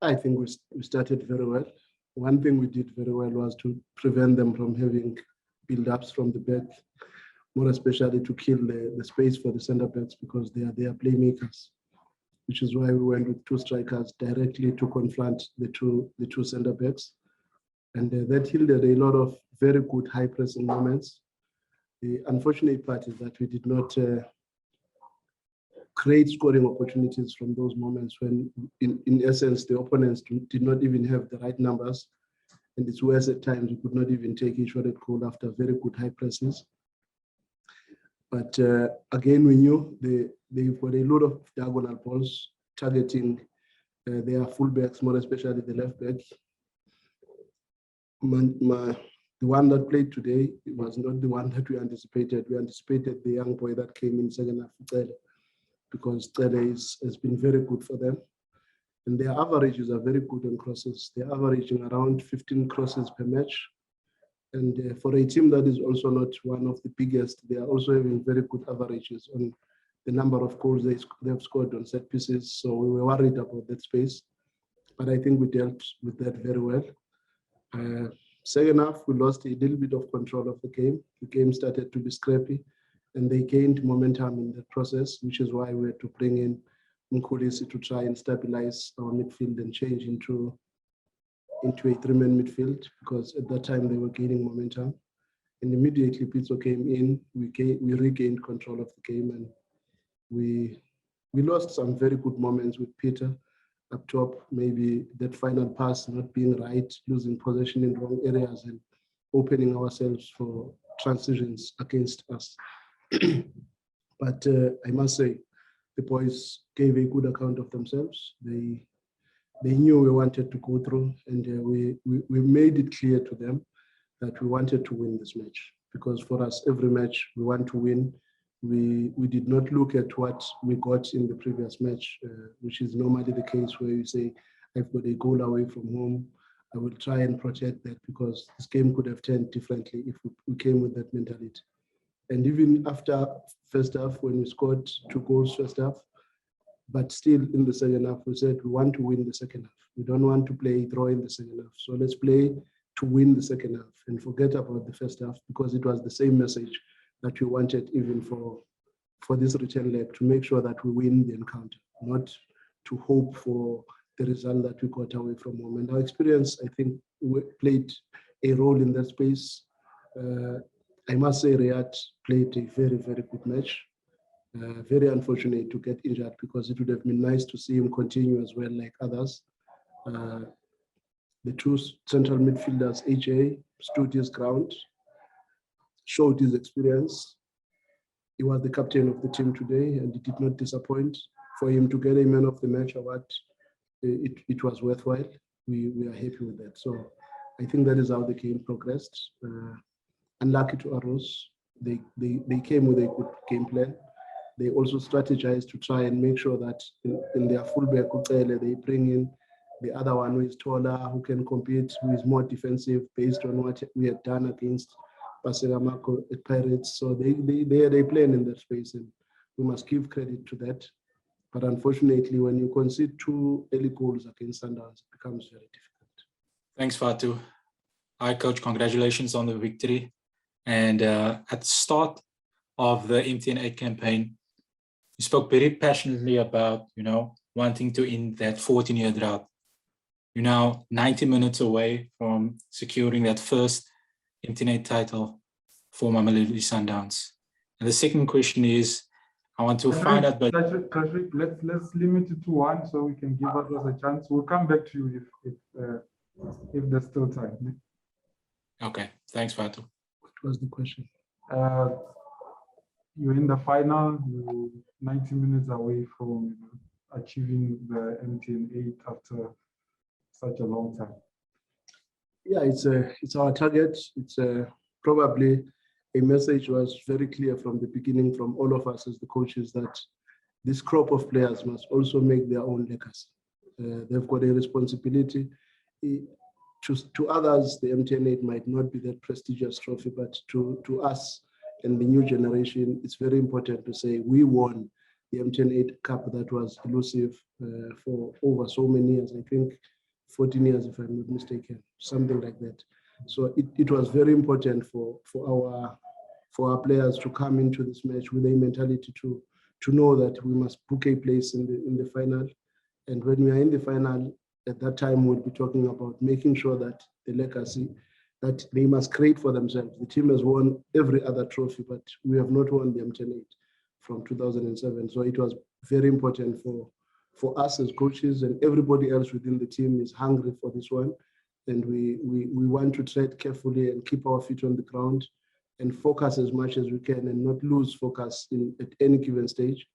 I think we started very well. One thing we did very well was to prevent them from having build-ups from the back, more especially to kill the space for the centre backs because they are playmakers, which is why we went with 2 strikers directly to confront the two centre backs. And that yielded a lot of very good high pressing moments. The unfortunate part is that we did not create scoring opportunities from those moments when, in essence, the opponents did not even have the right numbers. And it's worse at times, we could not even take a shot at goal after very good high presses. But again, we knew they've got a lot of diagonal balls targeting their fullbacks, more especially the left back. The one that played today was not the one that we anticipated. We anticipated the young boy that came in second half, because Tele has been very good for them. And their averages are very good on crosses. They're averaging around 15 crosses per match. And for a team that is also not one of the biggest, they are also having very good averages on the number of goals they have scored on set pieces. So we were worried about that space. But I think we dealt with that very well. Second half, we lost a little bit of control of the game. The game started to be scrappy, and they gained momentum in the process, which is why we had to bring in Mngqithi to try and stabilize our midfield and change into a 3-man midfield, because at that time they were gaining momentum. And immediately Pitso came in, we regained control of the game, and we lost some very good moments with Peter up top, maybe that final pass not being right, losing possession in wrong areas and opening ourselves for transitions against us. But I must say, the boys gave a good account of themselves. They knew we wanted to go through, and we made it clear to them that we wanted to win this match, because for us, every match we want to win. We did not look at what we got in the previous match, which is normally the case where you say, I've got a goal away from home. I will try and protect that, because this game could have turned differently if we came with that mentality. And even after first half, when we scored 2 goals first half, but still in the second half, we said we want to win the second half. We don't want to play draw in the second half. So let's play to win the second half and forget about the first half, because it was the same message that we wanted even for this return leg, to make sure that we win the encounter, not to hope for the result that we got away from home. And our experience, I think, played a role in that space. I must say Riyad played a very, very good match. Very unfortunate to get injured, because it would have been nice to see him continue as well like others. The 2 central midfielders, AJ, stood his ground, showed his experience. He was the captain of the team today, and he did not disappoint. For him to get a man of the match award, it was worthwhile. We are happy with that. So I think that is how the game progressed. Unlucky to Arrows, they came with a good game plan. They also strategized to try and make sure that in their fullback, they bring in the other one who is taller, who can compete, who is more defensive based on what we had done against Pasegamako at Pirates. So they had a plan in that space, and we must give credit to that. But unfortunately, when you concede 2 early goals against Sundowns, it becomes very difficult. Thanks, Fatu. Hi, Coach. Congratulations on the victory. And at the start of the MTN8 campaign, you spoke very passionately about, wanting to end that 14-year drought. You're now 90 minutes away from securing that first MTN8 title for Mamelodi Sundowns. And the second question is, I want to find out. But let's limit it to 1 so we can give others a chance. We'll come back to you if there's still time. Okay, thanks, Fatu. What was the question? You're in the final. You're 90 minutes away from achieving the MTN8 after such a long time. Yeah, it's our target. It's probably a message was very clear from the beginning from all of us as the coaches, that this crop of players must also make their own legacy. They've got a responsibility. To others, the MTN8 might not be that prestigious trophy, but to us and the new generation, it's very important to say we won MTN8 Cup that was elusive for over so many years. I think 14 years, if I'm not mistaken, something like that. So it was very important for our players to come into this match with a mentality to know that we must book a place in the final. And when we are in the final, at that time, we'll be talking about making sure that the legacy that they must create for themselves. The team has won every other trophy, but we have not won the MTN8 from 2007. So it was very important for us as coaches, and everybody else within the team is hungry for this one. And we want to tread carefully and keep our feet on the ground and focus as much as we can and not lose focus at any given stage.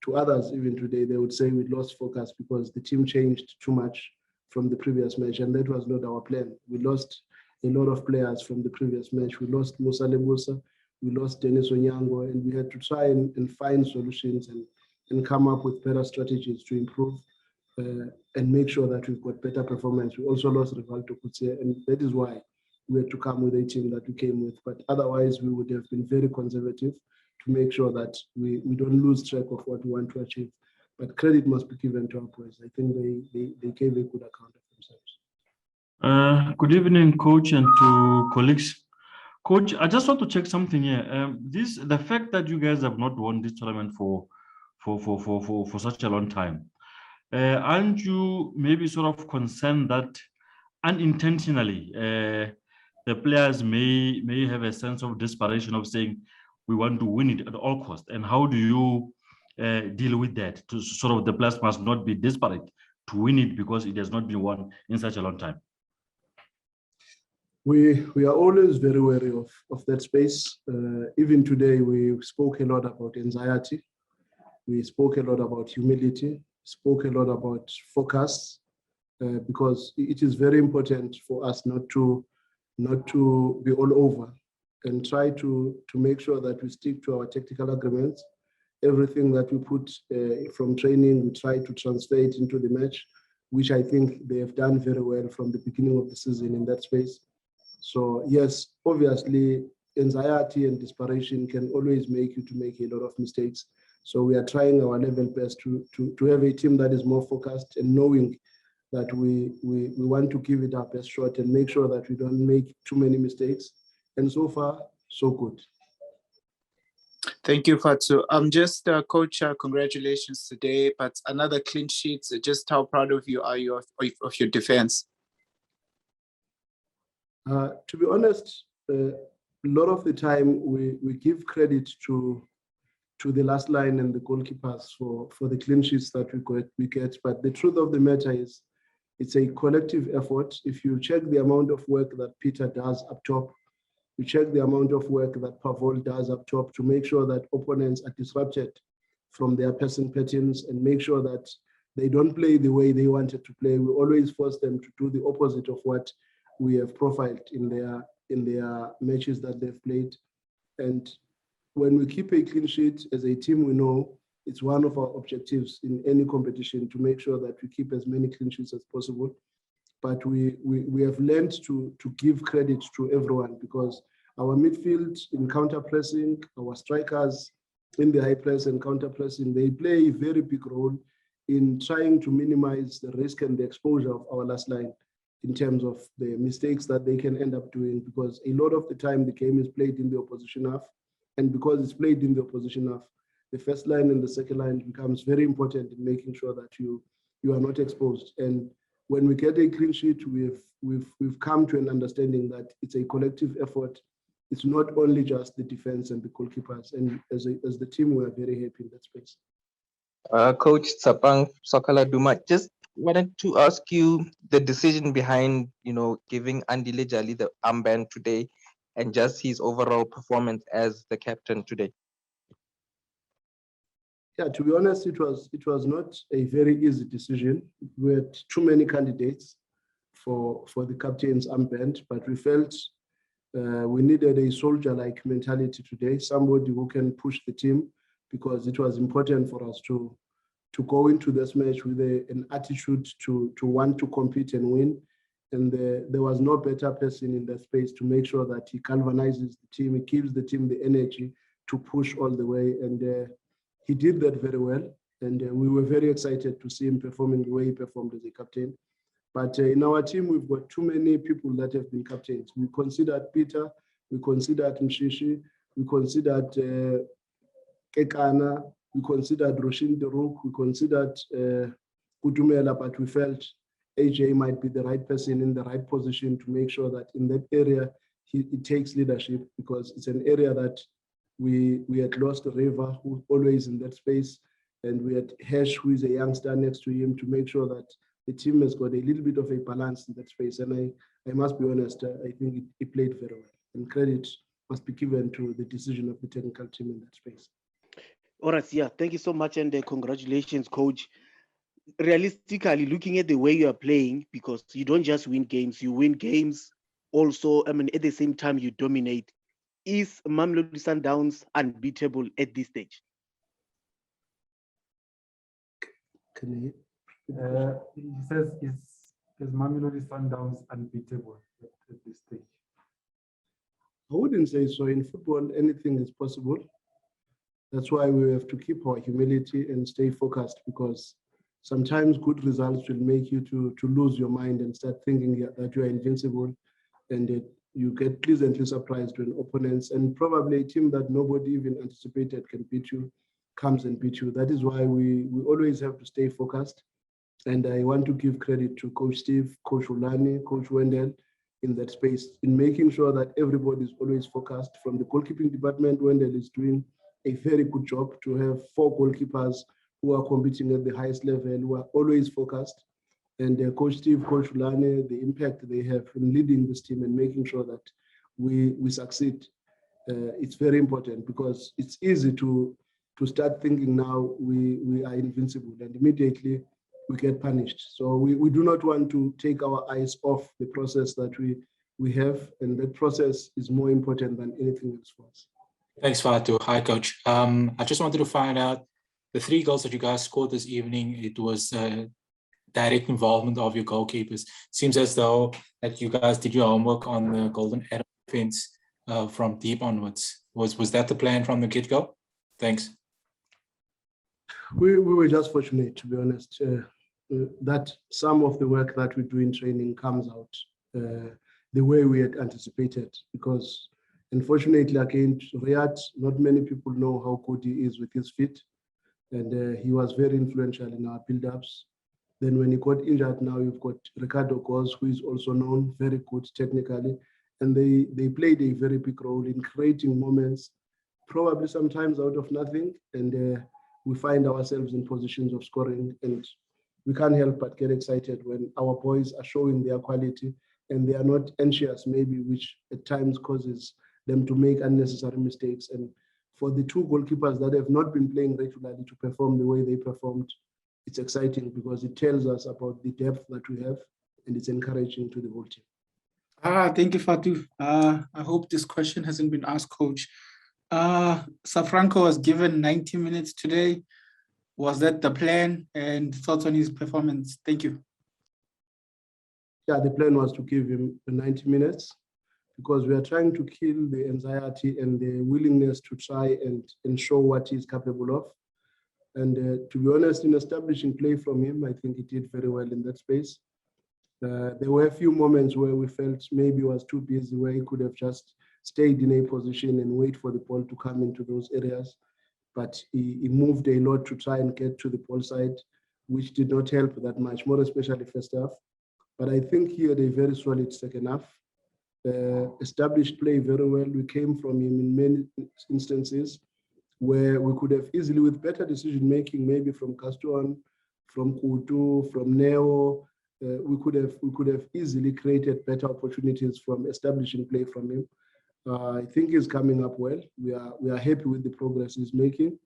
To others, even today, they would say we lost focus because the team changed too much from the previous match, and that was not our plan. We lost a lot of players from the previous match. We lost Musa Lebusa, we lost Dennis Onyango, and we had to try and find solutions and come up with better strategies to improve and make sure that we've got better performance. We also lost Rivaldo Kutse, and that is why we had to come with a team that we came with. But otherwise, we would have been very conservative to make sure that we don't lose track of what we want to achieve. But credit must be given to our boys. I think they gave a good account of themselves. Good evening, Coach, and to colleagues. Coach, I just want to check something here. The fact that you guys have not won this tournament for such a long time, aren't you maybe sort of concerned that unintentionally the players may have a sense of desperation of saying we want to win it at all costs? And how do you deal with that? To sort of the players must not be desperate to win it because it has not been won in such a long time. We are always very wary of that space. Even today, we spoke a lot about anxiety. We spoke a lot about humility, spoke a lot about focus, because it is very important for us not to be all over and try to make sure that we stick to our tactical agreements. Everything that we put from training, we try to translate into the match, which I think they have done very well from the beginning of the season in that space. So yes, obviously, anxiety and desperation can always make you to make a lot of mistakes. So we are trying our level best to have a team that is more focused and knowing that we want to give it our best shot and make sure that we don't make too many mistakes. And so far, so good. Thank you, Fatsu. Just Coach, congratulations today, but another clean sheet. So just how proud of you are you of your defense? To be honest, a lot of the time we give credit to the last line and the goalkeepers for the clean sheets that we get. But the truth of the matter is, it's a collective effort. If you check the amount of work that Peter does up top, you check the amount of work that Pavol does up top to make sure that opponents are disrupted from their passing patterns and make sure that they don't play the way they wanted to play. We always force them to do the opposite of what we have profiled in their matches that they've played. And when we keep a clean sheet as a team, we know it's one of our objectives in any competition to make sure that we keep as many clean sheets as possible. But we have learned to give credit to everyone, because our midfield in counter-pressing, our strikers in the high press and counter-pressing, they play a very big role in trying to minimize the risk and the exposure of our last line in terms of the mistakes that they can end up doing, because a lot of the time the game is played in the opposition half. And because it's played in the opposition half, the first line and the second line becomes very important in making sure that you are not exposed. And when we get a clean sheet, we've come to an understanding that it's a collective effort. It's not only just the defense and the goalkeepers. And as the team, we are very happy in that space. Coach Tsapang Sokala Duma, just wanted to ask you the decision behind, giving Andile Jali the armband today and just his overall performance as the captain today. Yeah, to be honest, it was not a very easy decision. We had too many candidates for the captain's armband, but we felt we needed a soldier-like mentality today, somebody who can push the team, because it was important for us to go into this match with an attitude to want to compete and win. And there was no better person in that space to make sure that he galvanizes the team, he gives the team the energy to push all the way. And he did that very well, and we were very excited to see him performing the way he performed as a captain. But in our team, we've got too many people that have been captains. We considered Peter, we considered Mshishi, we considered Kekana, we considered Roshin Deruk, we considered Kutumela, but we felt AJ might be the right person in the right position to make sure that in that area, he takes leadership, because it's an area that we had lost Reva, who's always in that space, and we had Hesh, who is a youngster next to him, to make sure that the team has got a little bit of a balance in that space. And I must be honest, I think he played very well, and credit must be given to the decision of the technical team in that space. All right, yeah, thank you so much, and congratulations, coach. Realistically, looking at the way you are playing, because you don't just win games, you win games also, I mean, at the same time you dominate. Is Mamelodi Sundowns unbeatable at this stage? Can He says, is Mamelodi Sundowns unbeatable at this stage? I wouldn't say so. In football, anything is possible. That's why we have to keep our humility and stay focused, because sometimes good results will make you to lose your mind and start thinking that you are invincible, and you get pleasantly surprised when opponents, and probably a team that nobody even anticipated can beat you, comes and beat you. That is why we always have to stay focused. And I want to give credit to Coach Steve, Coach Ulani, Coach Wendell in that space, in making sure that everybody is always focused. From the goalkeeping department, Wendell is doing a very good job to have 4 goalkeepers who are competing at the highest level, who are always focused. And Coach Steve, Coach Ulane, the impact they have in leading this team and making sure that we succeed, it's very important, because it's easy to start thinking now we are invincible, and immediately we get punished. So we do not want to take our eyes off the process that we have, and that process is more important than anything else for us. Thanks, Fatu. Hi, Coach. I just wanted to find out, the 3 goals that you guys scored this evening, it was direct involvement of your goalkeepers. Seems as though that you guys did your homework on the golden arrow defense from deep onwards. Was that the plan from the get-go? Thanks. We were just fortunate, to be honest, that some of the work that we do in training comes out the way we had anticipated, because unfortunately, against Riyadh, not many people know how good he is with his feet, and he was very influential in our build-ups. Then when he got injured, now you've got Ricardo Goz, who is also known, very good technically, and they played a very big role in creating moments, probably sometimes out of nothing, and we find ourselves in positions of scoring, and we can't help but get excited when our boys are showing their quality and they are not anxious, maybe, which at times causes them to make unnecessary mistakes. And for the 2 goalkeepers that have not been playing regularly to perform the way they performed, it's exciting, because it tells us about the depth that we have, and it's encouraging to the whole team. Thank you, Fatu. I hope this question hasn't been asked, Coach. Safranco was given 90 minutes today. Was that the plan, and thoughts on his performance? Thank you. Yeah, the plan was to give him 90 minutes, because we are trying to kill the anxiety and the willingness to try and show what he's capable of. And to be honest, in establishing play from him, I think he did very well in that space. There were a few moments where we felt maybe he was too busy, where he could have just stayed in a position and wait for the ball to come into those areas. But he moved a lot to try and get to the ball side, which did not help that much, more especially first half. But I think he had a very solid second half. Established play very well. We came from him in many instances where we could have easily, with better decision-making, maybe from Caston, from Kutu, from Neo, we could have easily created better opportunities from establishing play from him. I think he's coming up well. We are happy with the progress he's making,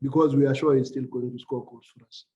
because we are sure he's still going to score goals for us.